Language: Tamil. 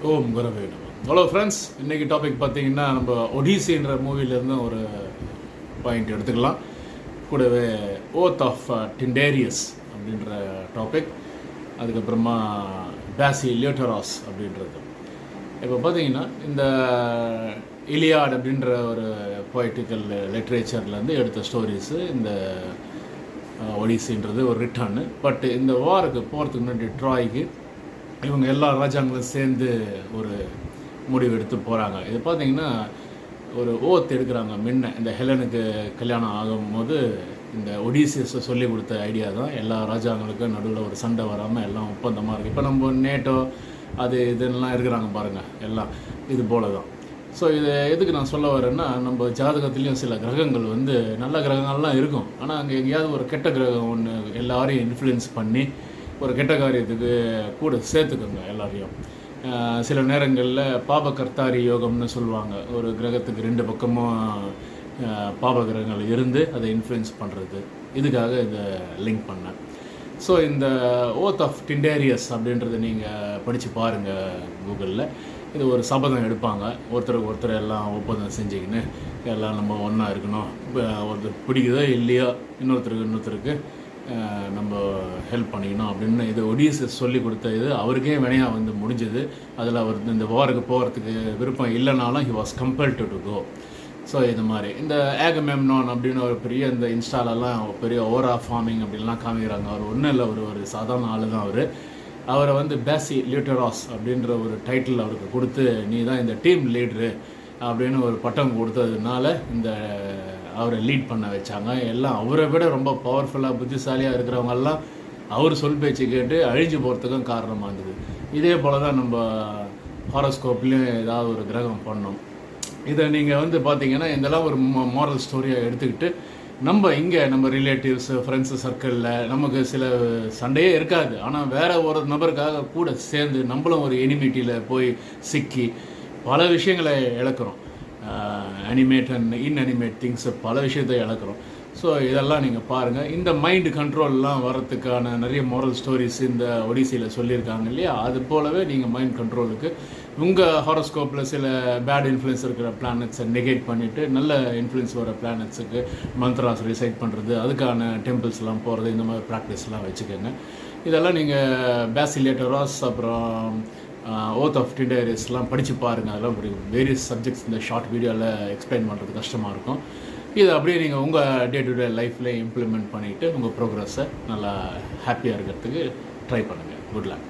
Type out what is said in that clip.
ஓம் குரவே நமः. ஹலோ ஃப்ரெண்ட்ஸ், இன்றைக்கி டாபிக் பார்த்தீங்கன்னா நம்ம ஒடிசின்ற மூவிலேருந்து ஒரு பாயிண்ட் எடுத்துக்கலாம். கூடவே ஓத் ஆஃப் டிண்டேரியஸ் அப்படின்ற டாபிக், அதுக்கப்புறமா பேசி லியோட்டராஸ் அப்படின்றது. இப்போ பார்த்தீங்கன்னா இந்த இலியாட் அப்படின்ற ஒரு பொய்டிக்கல் லிட்ரேச்சர்லேருந்து எடுத்த ஸ்டோரிஸு இந்த ஒடிசின்றது ஒரு ரிட்டர்னு. பட் இந்த வாருக்கு போகிறதுக்கு முன்னாடி ட்ராய்க்கு இவங்க எல்லா ராஜாங்களும் சேர்ந்து ஒரு முடிவு எடுத்து போகிறாங்க. இது பார்த்திங்கன்னா ஒரு ஓத் எடுக்கிறாங்க. முன்ன இந்த ஹெலனுக்கு கல்யாணம் ஆகும்போது இந்த ஒடிசியஸை சொல்லி கொடுத்த ஐடியா தான் எல்லா ராஜாங்களுக்கும் நடுவில் ஒரு சண்டை வராமல் எல்லாம் ஒப்பந்தமாக இருக்குது. இப்போ நம்ம நேட்டோ அது இதெல்லாம் இருக்கிறாங்க பாருங்கள், எல்லாம் இது போல தான். ஸோ இதை எதுக்கு நான் சொல்ல வரேன்னா, நம்ம ஜாதகத்துலேயும் சில கிரகங்கள் வந்து நல்ல கிரகங்கள்லாம் இருக்கும், ஆனால் அங்கே எங்கேயாவது ஒரு கெட்ட கிரகம் ஒன்று எல்லாரையும் இன்ஃப்ளூயன்ஸ் பண்ணி ஒரு கெட்ட காரியத்துக்கு கூட சேர்த்துக்கோங்க எல்லாரையும். சில நேரங்களில் பாபகர்த்தாரி யோகம்னு சொல்லுவாங்க. ஒரு கிரகத்துக்கு ரெண்டு பக்கமும் பாப கிரகங்கள் இருந்து அதை இன்ஃப்ளூயன்ஸ் பண்ணுறது. இதுக்காக இதை லிங்க் பண்ணேன். ஸோ இந்த ஓத் ஆஃப் டிண்டேரியஸ் அப்படின்றத நீங்கள் படித்து பாருங்கள் கூகுளில். இது ஒரு சபதம் எடுப்பாங்க, ஒருத்தருக்கு ஒருத்தர் எல்லாம் ஒப்பந்தம் செஞ்சுக்கின்னு எல்லாம் நம்ம ஒன்றா இருக்கணும், ஒருத்தர் பிடிக்குதோ இல்லையோ இன்னொருத்தருக்கு நம்ம ஹெல்ப் பண்ணிக்கணும் அப்படின்னு இது ஒடிசியஸ் சொல்லி கொடுத்த இது அவருக்கே வினையாக வந்து முடிஞ்சது. அதில் அவர் இந்த வாருக்கு போகிறதுக்கு விருப்பம் இல்லைனாலும் he was compelled to go. So இது மாதிரி இந்த ஆகமெம்னான் அப்படின்னு ஒரு பெரிய இந்த இன்ஸ்டாலெல்லாம் பெரிய ஓரா ஃபார்மிங் அப்படின்லாம் காமிக்கிறாங்க. அவர் ஒன்றும் இல்லை, ஒரு சாதாரண ஆள் தான். அவரை வந்து பேசி லியோட்டராஸ் அப்படின்ற ஒரு டைட்டில் அவருக்கு கொடுத்து, நீ தான் இந்த டீம் லீட்ரு அப்படின்னு ஒரு பட்டம் கொடுத்ததுனால இந்த அவரை லீட் பண்ண வச்சாங்க. எல்லாம் அவரை விட ரொம்ப பவர்ஃபுல்லாக புத்திசாலியாக இருக்கிறவங்கெல்லாம் அவர் சொல் பேச்சு கேட்டு அழிஞ்சு போகிறதுக்கும் காரணமாக இருந்தது. இதே போல் தான் நம்ம ஹாரோஸ்கோப்லேயும் ஏதாவது ஒரு கிரகம் பண்ணோம். இதை நீங்கள் வந்து பார்த்தீங்கன்னா இதெல்லாம் ஒரு மாரல் ஸ்டோரியாக எடுத்துக்கிட்டு நம்ம ரிலேட்டிவ்ஸு ஃப்ரெண்ட்ஸு சர்க்கிளில் நமக்கு சில சண்டையே இருக்காது, ஆனால் வேறு ஒரு நபருக்காக கூட சேர்ந்து நம்மளும் ஒரு எனிமிட்டியில் போய் சிக்கி பல விஷயங்களை இழக்கிறோம். அனிமேட் அண்ட் இன்அனிமேட் திங்ஸை பல விஷயத்தை இழக்கிறோம். ஸோ இதெல்லாம் நீங்கள் பாருங்கள். இந்த மைண்டு கண்ட்ரோல்லாம் வரத்துக்கான நிறைய மோரல் ஸ்டோரிஸ் இந்த ஒடிசியில் சொல்லியிருக்காங்க இல்லையா? அது போலவே நீங்கள் மைண்ட் கண்ட்ரோலுக்கு உங்கள் ஹாரோஸ்கோப்பில் சில பேட் இன்ஃப்ளூயன்ஸ் இருக்கிற பிளானட்ஸை நெகேட் பண்ணிவிட்டு நல்ல இன்ஃப்ளூயன்ஸ் வர பிளானட்ஸுக்கு மந்த்ராஸ் ரிசைட் பண்ணுறது, அதுக்கான டெம்பிள்ஸ்லாம் போகிறது, இந்த மாதிரி ப்ராக்டிஸ்லாம் வச்சுக்கோங்க. இதெல்லாம் நீங்கள் பேசி லியோட்டராஸ் அப்புறம் ஓத் ஆஃப் டிண்டேரியஸ்லாம் படித்து பாருங்கள். அதெல்லாம் ஒரு வேரியஸ் சப்ஜெக்ட்ஸ் இந்த ஷார்ட் வீடியோவில் எக்ஸ்பிளைன் பண்ணுறது கஷ்டமாக இருக்கும். இதை அப்படியே நீங்கள் உங்கள் டே டு டே லைஃப்லேயே இம்ப்ளிமெண்ட் பண்ணிவிட்டு உங்கள் ப்ரோக்ரஸை நல்லா ஹாப்பியாக இருக்கிறதுக்கு ட்ரை பண்ணுங்கள். Good luck.